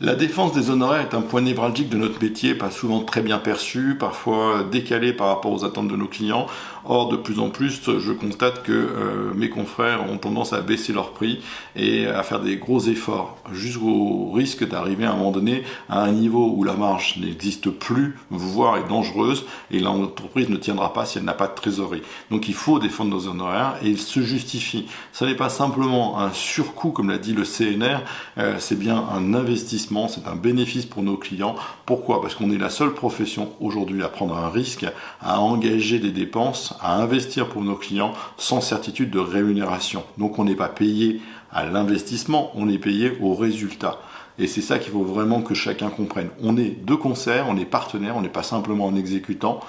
La défense des honoraires est un point névralgique de notre métier, pas souvent très bien perçu, parfois décalé par rapport aux attentes de nos clients. Or, de plus en plus, je constate que mes confrères ont tendance à baisser leurs prix et à faire des gros efforts, jusqu'au risque d'arriver à un moment donné à un niveau où la marge n'existe plus, voire est dangereuse, et l'entreprise ne tiendra pas si elle n'a pas de trésorerie. Donc il faut défendre nos honoraires et ils se justifient. Ce n'est pas simplement un surcoût, comme l'a dit le CNR, c'est bien un investissement, c'est un bénéfice pour nos clients. Pourquoi ? Parce qu'on est la seule profession aujourd'hui à prendre un risque, à engager des dépenses, à investir pour nos clients sans certitude de rémunération. Donc on n'est pas payé à l'investissement, on est payé au résultat. Et c'est ça qu'il faut vraiment que chacun comprenne. On est de concert, on est partenaire, on n'est pas simplement un exécutant.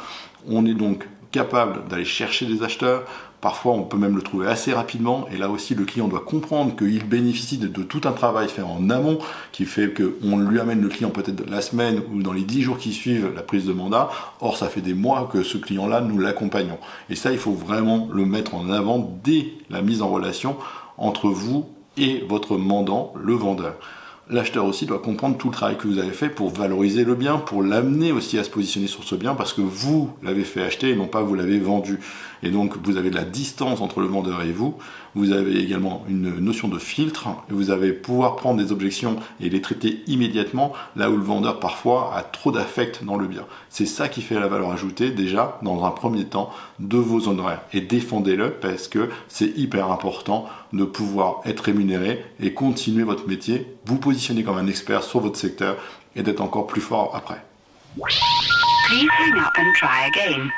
On est donc capable d'aller chercher des acheteurs. Parfois, on peut même le trouver assez rapidement. Et là aussi, le client doit comprendre qu'il bénéficie de tout un travail fait en amont qui fait qu'on lui amène le client peut-être la semaine ou dans les 10 jours qui suivent la prise de mandat. Or, ça fait des mois que ce client-là, nous l'accompagnons. Et ça, il faut vraiment le mettre en avant dès la mise en relation entre vous et votre mandant, le vendeur. L'acheteur aussi doit comprendre tout le travail que vous avez fait pour valoriser le bien, pour l'amener aussi à se positionner sur ce bien parce que vous l'avez fait acheter et non pas vous l'avez vendu. Et donc vous avez de la distance entre le vendeur et vous. Vous avez également une notion de filtre et vous allez pouvoir prendre des objections et les traiter immédiatement là où le vendeur parfois a trop d'affect dans le bien. C'est ça qui fait la valeur ajoutée déjà dans un premier temps de vos honoraires. Et défendez-le parce que c'est hyper important de pouvoir être rémunéré et continuer votre métier, vous positionner comme un expert sur votre secteur et d'être encore plus fort après. Please hang up and try again.